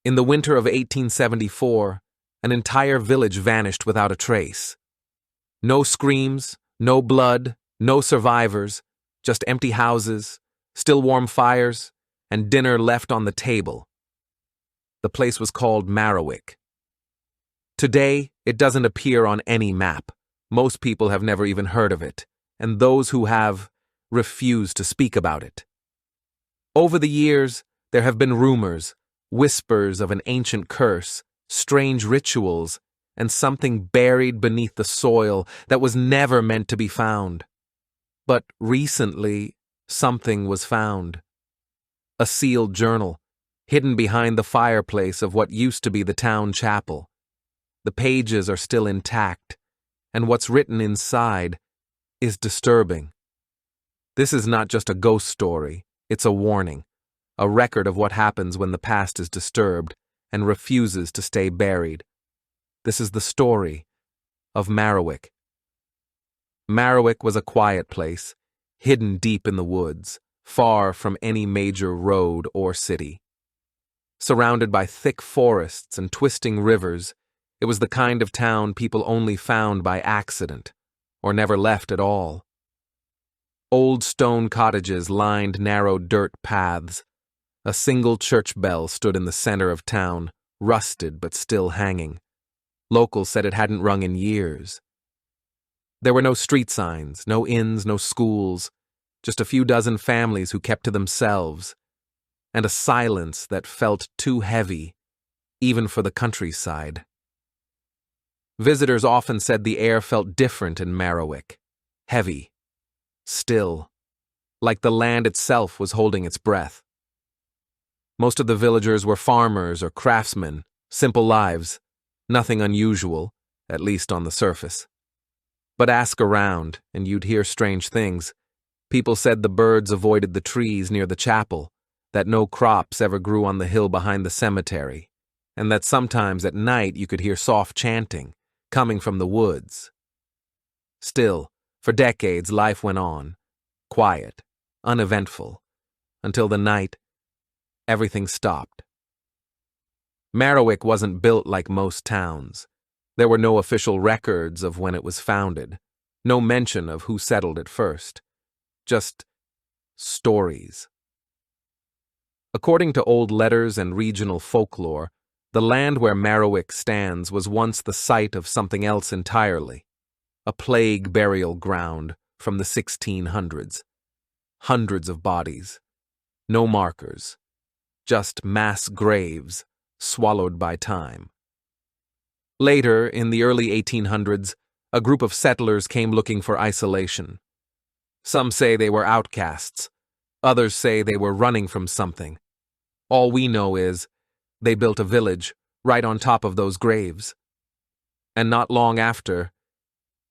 In the winter of 1874, an entire village vanished without a trace. No screams, no blood, no survivors, just empty houses, still warm fires, and dinner left on the table. The place was called Marowik. Today, it doesn't appear on any map. Most people have never even heard of it, and those who have refuse to speak about it. Over the years, there have been rumors, whispers of an ancient curse, strange rituals, and something buried beneath the soil that was never meant to be found. But recently, something was found. A sealed journal, hidden behind the fireplace of what used to be the town chapel. The pages are still intact, and what's written inside is disturbing. This is not just a ghost story, it's a warning, a record of what happens when the past is disturbed and refuses to stay buried. This is the story of Marowik. Marowik was a quiet place, hidden deep in the woods, far from any major road or city. Surrounded by thick forests and twisting rivers, it was the kind of town people only found by accident, or never left at all. Old stone cottages lined narrow dirt paths. A single church bell stood in the center of town, rusted but still hanging. Locals said it hadn't rung in years. There were no street signs, no inns, no schools, just a few dozen families who kept to themselves, and a silence that felt too heavy, even for the countryside. Visitors often said the air felt different in Marowik, heavy, still, like the land itself was holding its breath. Most of the villagers were farmers or craftsmen, simple lives, nothing unusual, at least on the surface. But ask around, and you'd hear strange things. People said the birds avoided the trees near the chapel, that no crops ever grew on the hill behind the cemetery, and that sometimes at night you could hear soft chanting, coming from the woods. Still, for decades life went on, quiet, uneventful, until the night everything stopped. Marowik wasn't built like most towns. There were no official records of when it was founded, no mention of who settled it first, just stories. According to old letters and regional folklore, the land where Marowik stands was once the site of something else entirely, a plague burial ground from the 1600s. Hundreds of bodies, no markers, just mass graves swallowed by time. Later, in the early 1800s, a group of settlers came looking for isolation. Some say they were outcasts. Others say they were running from something. All we know is they built a village right on top of those graves. And not long after,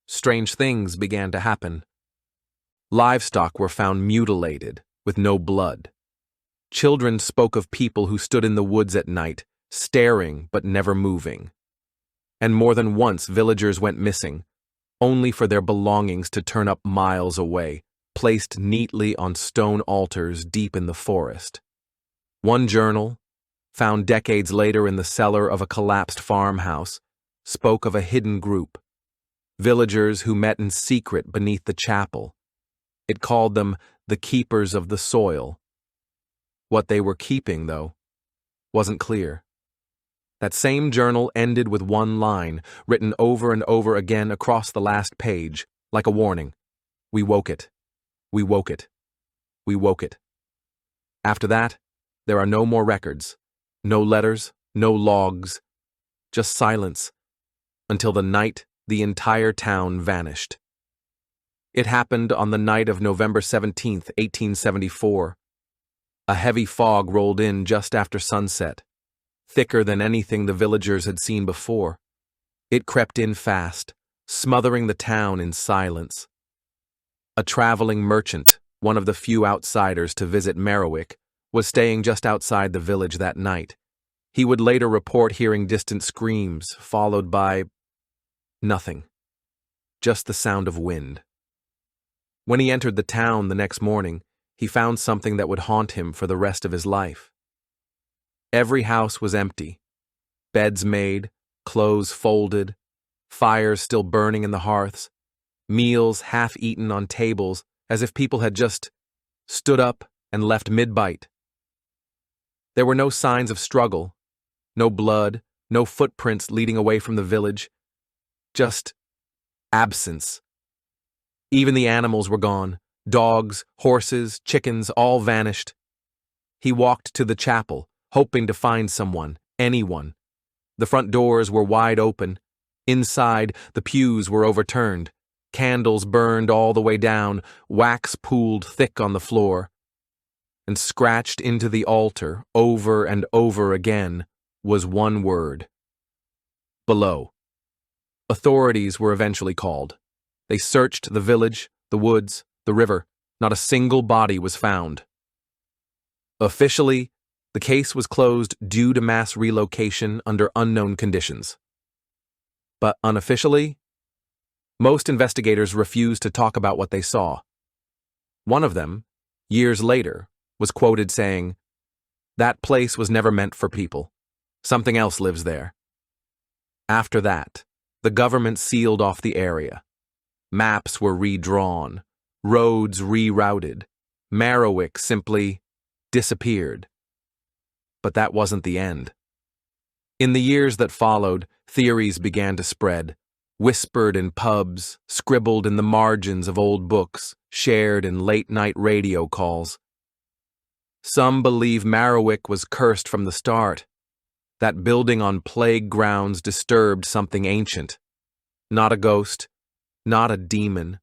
strange things began to happen. Livestock were found mutilated, with no blood. Children spoke of people who stood in the woods at night, staring but never moving. And more than once villagers went missing, only for their belongings to turn up miles away, placed neatly on stone altars deep in the forest. One journal, found decades later in the cellar of a collapsed farmhouse, spoke of a hidden group, villagers who met in secret beneath the chapel. It called them the keepers of the soil. What they were keeping, though, wasn't clear. That same journal ended with one line, written over and over again across the last page, like a warning. We woke it. We woke it. We woke it. After that, there are no more records, no letters, no logs, just silence, until the night the entire town vanished. It happened on the night of November 17th, 1874. A heavy fog rolled in just after sunset, thicker than anything the villagers had seen before. It crept in fast, smothering the town in silence. A traveling merchant, one of the few outsiders to visit Marowik, was staying just outside the village that night. He would later report hearing distant screams, followed by nothing, just the sound of wind. When he entered the town the next morning, he found something that would haunt him for the rest of his life. Every house was empty. Beds made, clothes folded, fires still burning in the hearths, meals half-eaten on tables as if people had just stood up and left mid-bite. There were no signs of struggle, no blood, no footprints leading away from the village, just absence. Even the animals were gone. Dogs, horses, chickens, all vanished. He walked to the chapel, hoping to find someone, anyone. The front doors were wide open. Inside, the pews were overturned. Candles burned all the way down, wax pooled thick on the floor. And scratched into the altar, over and over again, was one word: below. Authorities were eventually called. They searched the village, the woods, the river. Not a single body was found. Officially, the case was closed due to mass relocation under unknown conditions. But unofficially, most investigators refused to talk about what they saw. One of them, years later, was quoted saying, "That place was never meant for people. Something else lives there." After that, the government sealed off the area. Maps were redrawn, roads rerouted. Marowak simply disappeared. But that wasn't the end. In the years that followed, theories began to spread, whispered in pubs, scribbled in the margins of old books, shared in late-night radio calls. Some believe Marowak was cursed from the start. That building on plague grounds disturbed something ancient. Not a ghost, not a demon,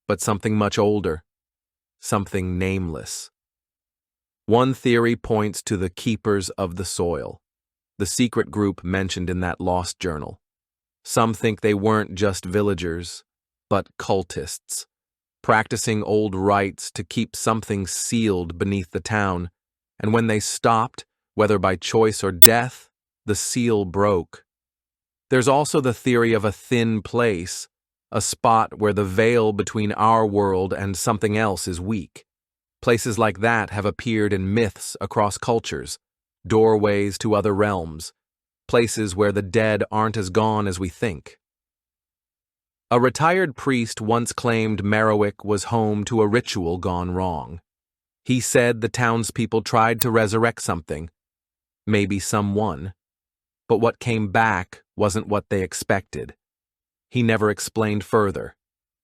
but something much older, something nameless. One theory points to the Keepers of the Soil, the secret group mentioned in that lost journal. Some think they weren't just villagers, but cultists, practicing old rites to keep something sealed beneath the town, and when they stopped, whether by choice or death, the seal broke. There's also the theory of a thin place, a spot where the veil between our world and something else is weak. Places like that have appeared in myths across cultures, doorways to other realms, places where the dead aren't as gone as we think. A retired priest once claimed Marowak was home to a ritual gone wrong. He said the townspeople tried to resurrect something, maybe someone, but what came back wasn't what they expected. He never explained further.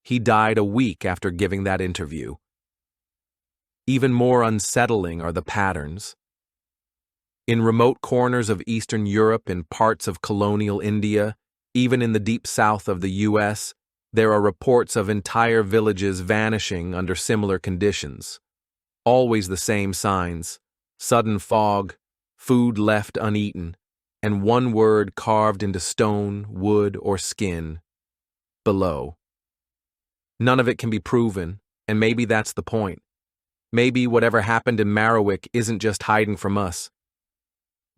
He died a week after giving that interview. Even more unsettling are the patterns. In remote corners of Eastern Europe and parts of colonial India, even in the deep south of the U.S., there are reports of entire villages vanishing under similar conditions. Always the same signs: sudden fog, food left uneaten, and one word carved into stone, wood, or skin: below. None of it can be proven, and maybe that's the point. Maybe whatever happened in Marowak isn't just hiding from us.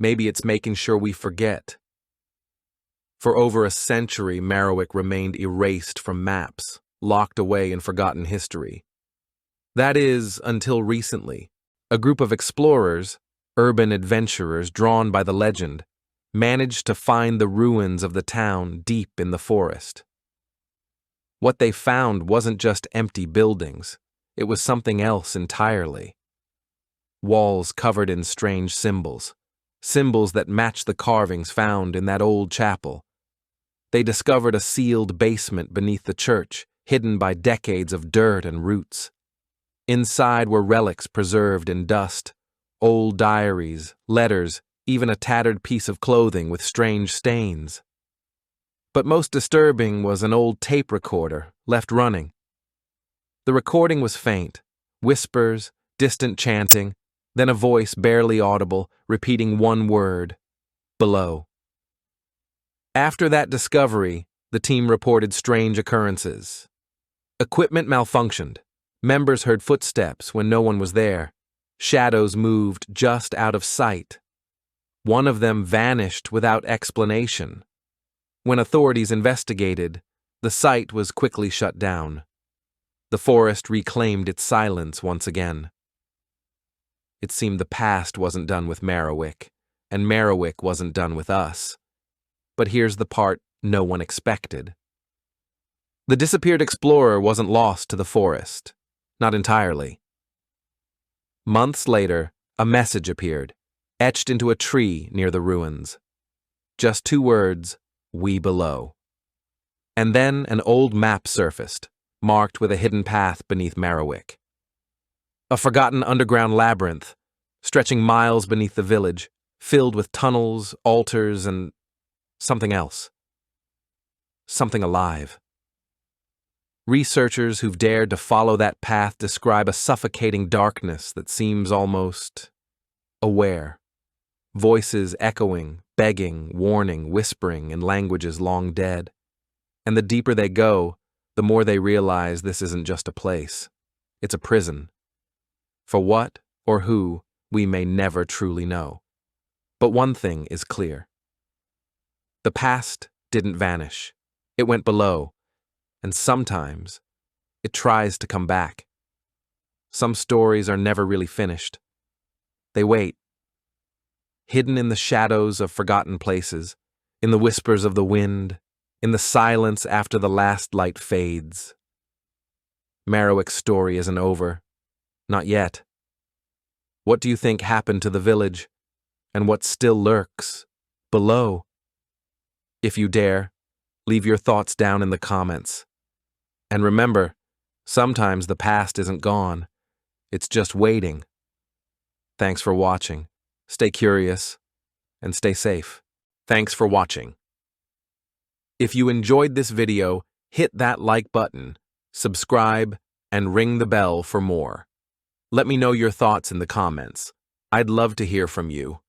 Maybe it's making sure we forget. For over a century, Marowak remained erased from maps, locked away in forgotten history. That is, until recently. A group of explorers, urban adventurers drawn by the legend, managed to find the ruins of the town deep in the forest. What they found wasn't just empty buildings. It was something else entirely. Walls covered in strange symbols, symbols that matched the carvings found in that old chapel. They discovered a sealed basement beneath the church, hidden by decades of dirt and roots. Inside were relics preserved in dust, old diaries, letters, even a tattered piece of clothing with strange stains. But most disturbing was an old tape recorder left running. The recording was faint, whispers, distant chanting, then a voice barely audible, repeating one word: below. After that discovery, the team reported strange occurrences. Equipment malfunctioned. Members heard footsteps when no one was there. Shadows moved just out of sight. One of them vanished without explanation. When authorities investigated, the site was quickly shut down. The forest reclaimed its silence once again. It seemed the past wasn't done with Marowak, and Merriwick wasn't done with us. But here's the part no one expected. The disappeared explorer wasn't lost to the forest. Not entirely. Months later, a message appeared, etched into a tree near the ruins. Just 2 words, "We below." And then an old map surfaced, marked with a hidden path beneath Merriwick. A forgotten underground labyrinth, stretching miles beneath the village, filled with tunnels, altars, and something else. Something alive. Researchers who've dared to follow that path describe a suffocating darkness that seems almost aware. Voices echoing, begging, warning, whispering in languages long dead. And the deeper they go, the more they realize this isn't just a place. It's a prison. For what or who, we may never truly know. But one thing is clear. The past didn't vanish. It went below. And sometimes, it tries to come back. Some stories are never really finished. They wait. Hidden in the shadows of forgotten places, in the whispers of the wind, in the silence after the last light fades. Merriwick's story isn't over. Not yet. What do you think happened to the village? And what still lurks below? If you dare, leave your thoughts down in the comments. And remember, sometimes the past isn't gone. It's just waiting. Thanks for watching. Stay curious and stay safe. Thanks for watching. If you enjoyed this video, hit that like button, subscribe, and ring the bell for more. Let me know your thoughts in the comments. I'd love to hear from you.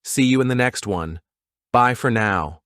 See you in the next one. Bye for now.